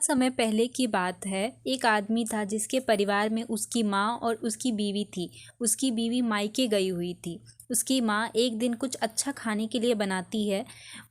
बहुत समय पहले की बात है। एक आदमी था जिसके परिवार में उसकी माँ और उसकी बीवी थी। उसकी बीवी मायके गई हुई थी। उसकी माँ एक दिन कुछ अच्छा खाने के लिए बनाती है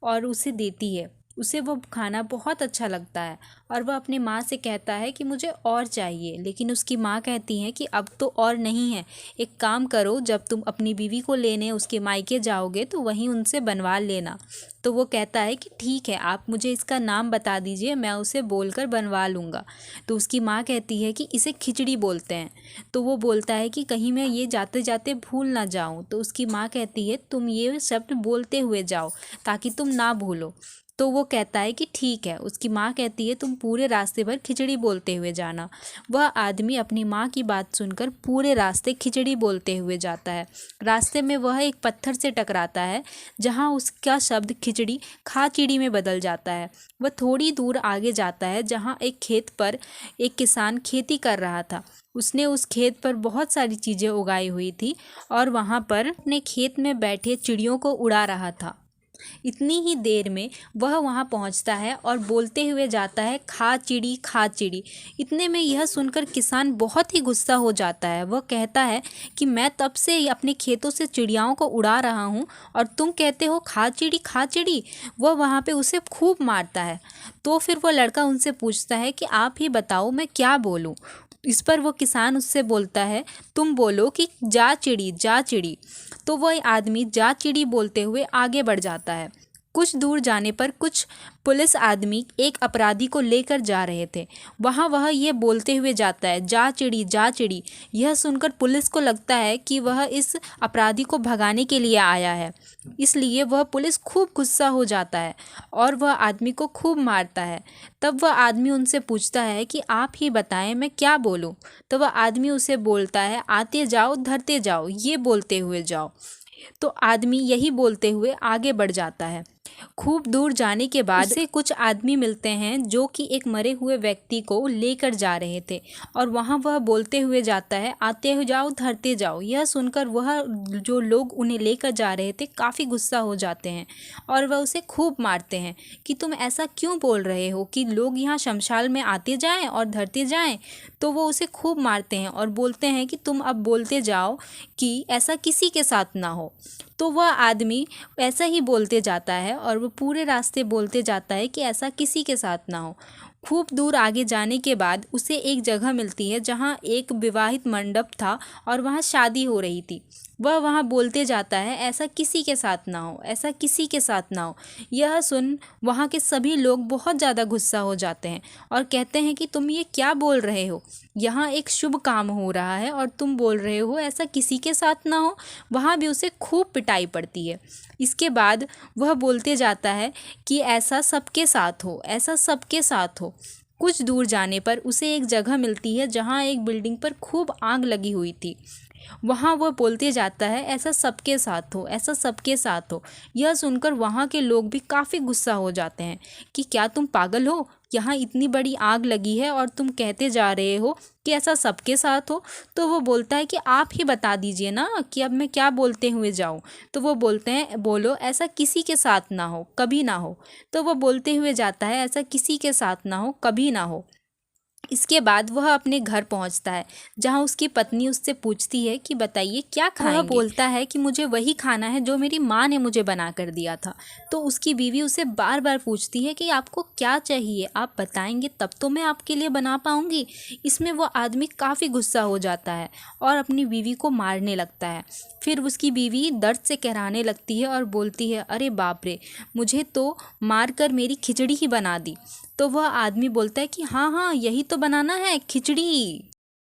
और उसे देती है। उसे वो खाना बहुत अच्छा लगता है और वह अपनी माँ से कहता है कि मुझे और चाहिए, लेकिन उसकी माँ कहती है कि अब तो और नहीं है। एक काम करो, जब तुम अपनी बीवी को लेने उसके मायके जाओगे तो वहीं उनसे बनवा लेना। तो वो कहता है कि ठीक है, आप मुझे इसका नाम बता दीजिए, मैं उसे बोलकर बनवा लूँगा। तो उसकी माँ कहती है कि इसे खिचड़ी बोलते हैं। तो वो बोलता है कि कहीं मैं ये जाते जाते भूल ना जाऊँ। तो उसकी माँ कहती है तुम ये शब्द बोलते हुए जाओ ताकि तुम ना भूलो। तो वो कहता है कि ठीक है। उसकी माँ कहती है तुम पूरे रास्ते भर खिचड़ी बोलते हुए जाना। वह आदमी अपनी माँ की बात सुनकर पूरे रास्ते खिचड़ी बोलते हुए जाता है। रास्ते में वह एक पत्थर से टकराता है जहाँ उसका शब्द खिचड़ी खाचिड़ी में बदल जाता है। वह थोड़ी दूर आगे जाता है जहाँ एक खेत पर एक किसान खेती कर रहा था। उसने उस खेत पर बहुत सारी चीज़ें उगाई हुई थी और वहाँ पर अपने खेत में बैठे चिड़ियों को उड़ा रहा था। इतनी ही देर में वह वहां पहुंचता है और बोलते हुए जाता है खा चिड़ी खा चिड़ी। इतने में यह सुनकर किसान बहुत ही गुस्सा हो जाता है। वह कहता है कि मैं तब से अपने खेतों से चिड़ियाओं को उड़ा रहा हूं और तुम कहते हो खा चिड़ी खा चिड़ी। वह वहां पे उसे खूब मारता है। तो फिर वह लड़का उनसे पूछता है कि आप ही बताओ मैं क्या बोलूं। इस पर वो किसान उससे बोलता है तुम बोलो कि जा चिड़ी जा चिड़ी। तो वह आदमी जा चिड़ी बोलते हुए आगे बढ़ जाता है। कुछ दूर जाने पर कुछ पुलिस आदमी एक अपराधी को लेकर जा रहे थे। वहाँ वह ये बोलते हुए जाता है जा चिड़ी जा चिड़ी। यह सुनकर पुलिस को लगता है कि वह इस अपराधी को भगाने के लिए आया है, इसलिए वह पुलिस खूब गुस्सा हो जाता है और वह आदमी को खूब मारता है। तब वह आदमी उनसे पूछता है कि आप ही बताएं मैं क्या बोलूं। तो वह आदमी उसे बोलता है आते जाओ धरते जाओ, ये बोलते हुए जाओ। तो आदमी यही बोलते हुए आगे बढ़ जाता है। खूब दूर जाने के बाद उसे कुछ आदमी मिलते हैं जो कि एक मरे हुए व्यक्ति को लेकर जा रहे थे और वहाँ वह बोलते हुए जाता है आते हो जाओ धरते जाओ। यह सुनकर वह जो लोग उन्हें लेकर जा रहे थे काफ़ी गुस्सा हो जाते हैं और वह उसे खूब मारते हैं कि तुम ऐसा क्यों बोल रहे हो कि लोग यहाँ शमशान में आते जाएं और धरते जाएं। तो वो उसे खूब मारते हैं और बोलते हैं कि तुम अब बोलते जाओ कि ऐसा किसी के साथ ना हो। तो वह आदमी ऐसा ही बोलते जाता है और वो पूरे रास्ते बोलते जाता है कि ऐसा किसी के साथ ना हो। खूब दूर आगे जाने के बाद उसे एक जगह मिलती है जहाँ एक विवाहित मंडप था और वहाँ शादी हो रही थी। वह वहाँ बोलते जाता है ऐसा किसी के साथ ना हो, ऐसा किसी के साथ ना हो। यह सुन वहाँ के सभी लोग बहुत ज़्यादा गुस्सा हो जाते हैं और कहते हैं कि तुम ये क्या बोल रहे हो, यहाँ एक शुभ काम हो रहा है और तुम बोल रहे हो ऐसा किसी के साथ ना हो। वहाँ भी उसे खूब पिटाई पड़ती है। इसके बाद वह बोलते जाता है कि ऐसा सबके साथ हो, ऐसा सबके साथ हो। कुछ दूर जाने पर उसे एक जगह मिलती है जहाँ एक बिल्डिंग पर खूब आग लगी हुई थी। वहाँ वह बोलते जाता है ऐसा सबके साथ हो, ऐसा सबके साथ हो। यह सुनकर वहाँ के लोग भी काफ़ी गुस्सा हो जाते हैं कि क्या तुम पागल हो, यहाँ इतनी बड़ी आग लगी है और तुम कहते जा रहे हो कि ऐसा सबके साथ हो। तो वो बोलता है कि आप ही बता दीजिए ना कि अब मैं क्या बोलते हुए जाऊँ। तो वो बोलते हैं बोलो ऐसा किसी के साथ ना हो, कभी ना हो। तो वो बोलते हुए जाता है ऐसा किसी के साथ ना हो, कभी ना हो। इसके बाद वह अपने घर पहुंचता है जहां उसकी पत्नी उससे पूछती है कि बताइए क्या खाएंगे। वह बोलता है कि मुझे वही खाना है जो मेरी माँ ने मुझे बना कर दिया था। तो उसकी बीवी उसे बार बार पूछती है कि आपको क्या चाहिए, आप बताएंगे तब तो मैं आपके लिए बना पाऊंगी। इसमें वो आदमी काफ़ी गुस्सा हो जाता है और अपनी बीवी को मारने लगता है। फिर उसकी बीवी दर्द से कहराने लगती है और बोलती है अरे बाप रे, मुझे तो मार कर मेरी खिचड़ी ही बना दी। तो वह आदमी बोलता है कि हाँ हाँ, यही तो बनाना है, खिचड़ी।